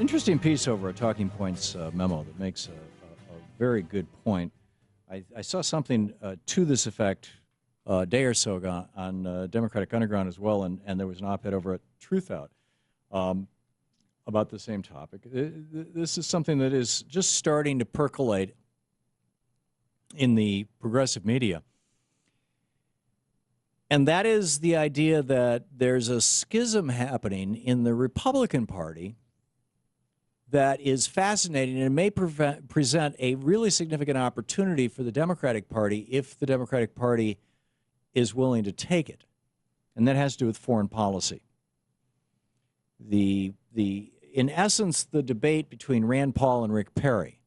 Interesting piece over at Talking Points memo that makes a very good point. I saw something to this effect a day or so ago on Democratic Underground as well, and there was an op-ed over at Truth Out about the same topic. This is something that is just starting to percolate in the progressive media. And that is the idea that there's a schism happening in the Republican Party that is fascinating and may present a really significant opportunity for the Democratic Party if the Democratic Party is willing to take it. And that has to do with foreign policy. In essence, the debate between Rand Paul and Rick Perry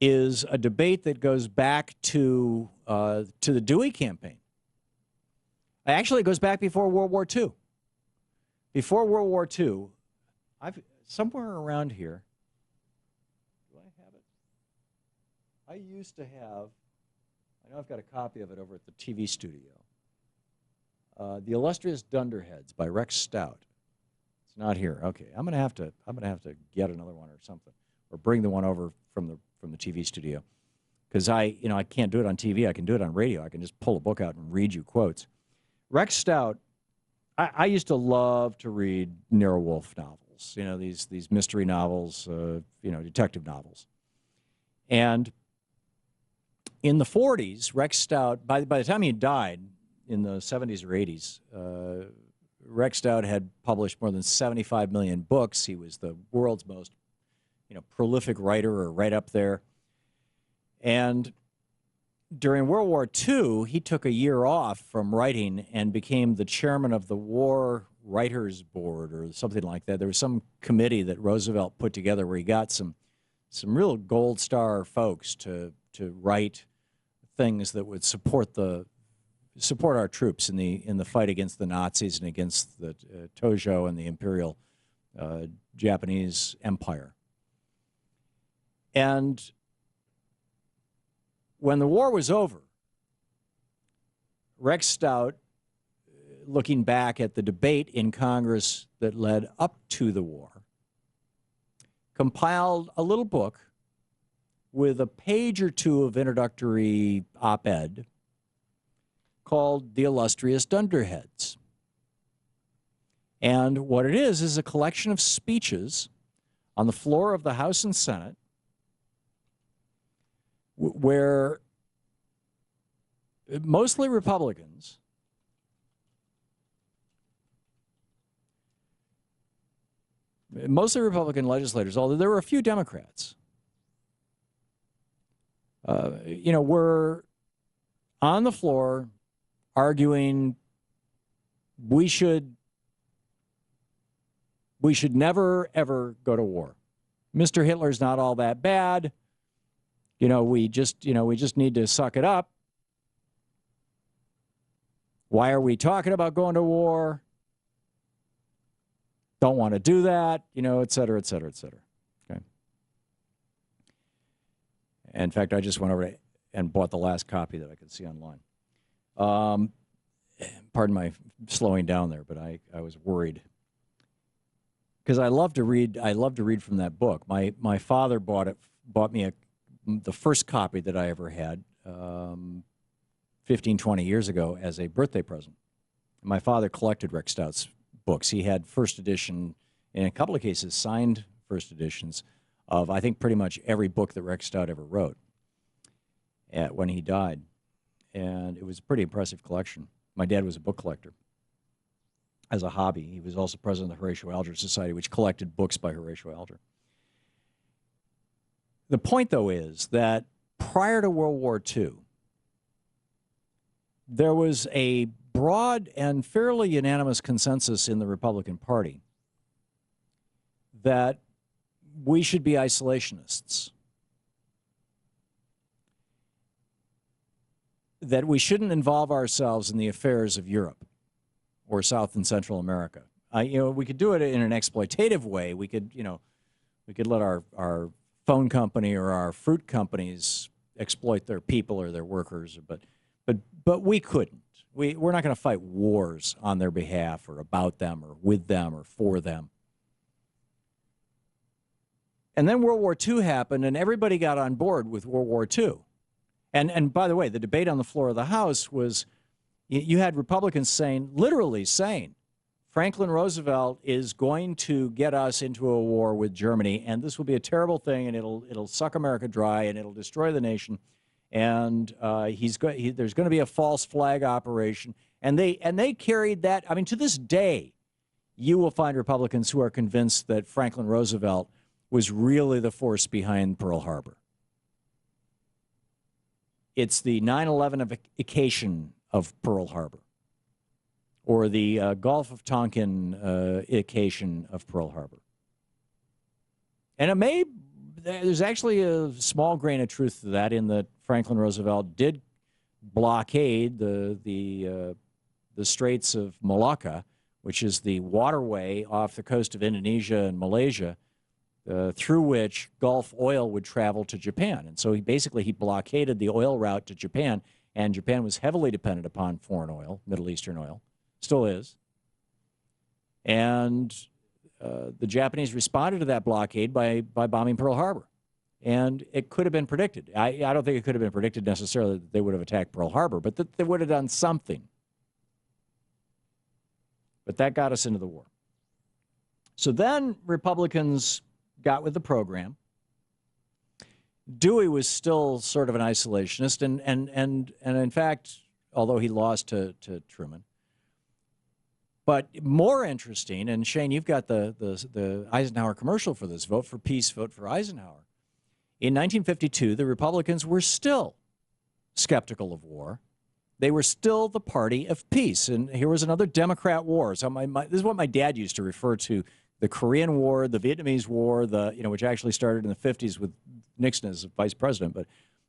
is a debate that goes back to the Dewey campaign. Actually, it goes back before World War II. Before World War II, somewhere around here, do I have it? I used to have, I know I've got a copy of it over at the TV studio. The Illustrious Dunderheads by Rex Stout. It's not here. Okay, I'm gonna have to get another one or something, or bring the one over from the TV studio, because I can't do it on TV. I can do it on radio. I can just pull a book out and read you quotes. Rex Stout, I used to love to read Nero Wolfe novels, these mystery novels, detective novels. And in the 40s, Rex Stout, by the time he died in the 70s or 80s, Rex Stout had published more than 75 million books. He was the world's most, prolific writer, or right up there. And during World War II, he took a year off from writing and became the chairman of the War Writers Board or something like that. There was some committee that Roosevelt put together where he got some real gold star folks to write things that would support our troops in the fight against the Nazis and against the Tojo and the Imperial Japanese Empire. And when the war was over, Rex Stout, looking back at the debate in Congress that led up to the war, compiled a little book with a page or two of introductory op-ed called The Illustrious Dunderheads. And what it is a collection of speeches on the floor of the House and Senate where mostly Republicans legislators, although there were a few Democrats, were on the floor arguing we should never, ever go to war. Mr. Hitler's not all that bad. We just need to suck it up. Why are we talking about going to war? Don't want to do that, et cetera, et cetera, et cetera. Okay. In fact, I just went over and bought the last copy that I could see online. Pardon my slowing down there, but I was worried because I love to read. I love to read from that book. My father bought me the first copy that I ever had 15, 20 years ago as a birthday present. My father collected Rex Stout's books. He had first edition, in a couple of cases, signed first editions of, I think, pretty much every book that Rex Stout ever wrote when he died. And it was a pretty impressive collection. My dad was a book collector as a hobby. He was also president of the Horatio Alger Society, which collected books by Horatio Alger. The point, though, is that prior to World War II, there was a broad and fairly unanimous consensus in the Republican Party that we should be isolationists, that we shouldn't involve ourselves in the affairs of Europe or South and Central America. We could do it in an exploitative way. We could let our phone company or our fruit companies exploit their people or their workers, but we couldn't. We're not going to fight wars on their behalf or about them or with them or for them. And then World War II happened, and everybody got on board with World War II. And by the way, the debate on the floor of the House was, you had Republicans saying, literally saying, Franklin Roosevelt is going to get us into a war with Germany, and this will be a terrible thing, and it'll suck America dry, and it'll destroy the nation. And there's going to be a false flag operation, and they carried that. I mean, to this day, you will find Republicans who are convinced that Franklin Roosevelt was really the force behind Pearl Harbor. It's the 9/11 occasion of Pearl Harbor, or the Gulf of Tonkin occasion of Pearl Harbor. And there's actually a small grain of truth to that, in that Franklin Roosevelt did blockade the Straits of Malacca, which is the waterway off the coast of Indonesia and Malaysia, through which Gulf oil would travel to Japan. And so he blockaded the oil route to Japan, and Japan was heavily dependent upon foreign oil, Middle Eastern oil, still is. And the Japanese responded to that blockade by bombing Pearl Harbor. And it could have been predicted. I don't think it could have been predicted necessarily that they would have attacked Pearl Harbor, but that they would have done something. But that got us into the war. So then Republicans got with the program. Dewey was still sort of an isolationist, and in fact, although he lost to Truman. But more interesting, and Shane, you've got the Eisenhower commercial for this: vote for peace, vote for Eisenhower. In 1952, the Republicans were still skeptical of war. They were still the party of peace. And here was another Democrat war. So this is what my dad used to refer to: the Korean War, the Vietnamese War, which actually started in the 50s with Nixon as vice president. But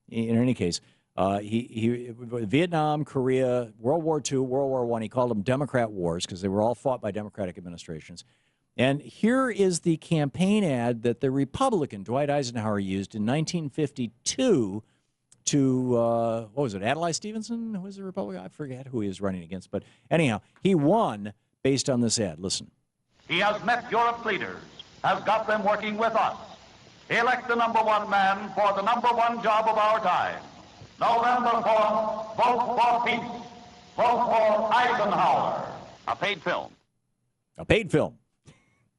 in any case, Vietnam, Korea, World War II, World War I, he called them Democrat wars because they were all fought by Democratic administrations. And here is the campaign ad that the Republican Dwight Eisenhower used in 1952 to, what was it, Adlai Stevenson? Who was the Republican? I forget who he was running against. But anyhow, he won based on this ad. Listen. He has met Europe's leaders, has got them working with us. Elect the #1 man for the #1 job of our time. November 4th, vote for peace. Vote for Eisenhower. A paid film. A paid film.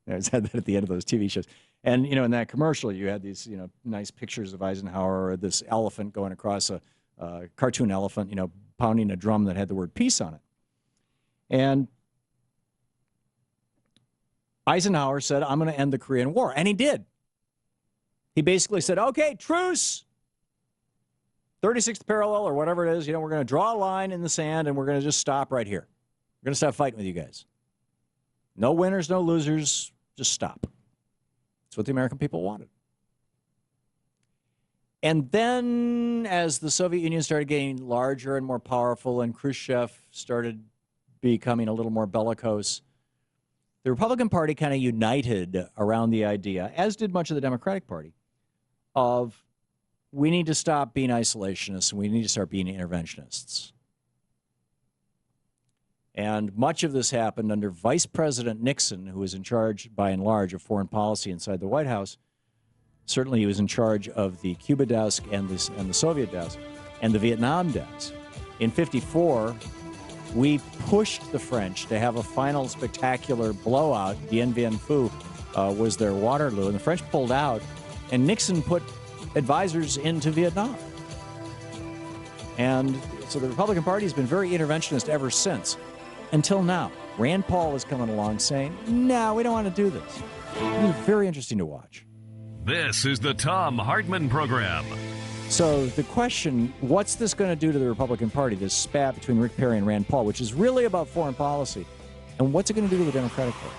I always had that at the end of those TV shows. And, in that commercial, you had these, nice pictures of Eisenhower, or this elephant going across a cartoon elephant, pounding a drum that had the word peace on it. And Eisenhower said, I'm going to end the Korean War. And he did. He basically said, okay, truce. 36th parallel or whatever it is, we're going to draw a line in the sand and we're going to just stop right here. We're going to stop fighting with you guys. No winners, no losers, just stop. That's what the American people wanted. And then as the Soviet Union started getting larger and more powerful and Khrushchev started becoming a little more bellicose, the Republican Party kind of united around the idea, as did much of the Democratic Party, of we need to stop being isolationists and we need to start being interventionists. And much of this happened under Vice President Nixon, who was in charge, by and large, of foreign policy inside the White House. Certainly he was in charge of the Cuba desk and the Soviet desk and the Vietnam desk. In '54, we pushed the French to have a final spectacular blowout. Dien Bien Phu was their Waterloo, and the French pulled out, and Nixon put advisors into Vietnam. And so the Republican Party has been very interventionist ever since, until now. Rand Paul is coming along saying, no, we don't want to do this. It's very interesting to watch. This is the Thom Hartmann Program. So the question, what's this going to do to the Republican Party, this spat between Rick Perry and Rand Paul, which is really about foreign policy, and what's it going to do to the Democratic Party?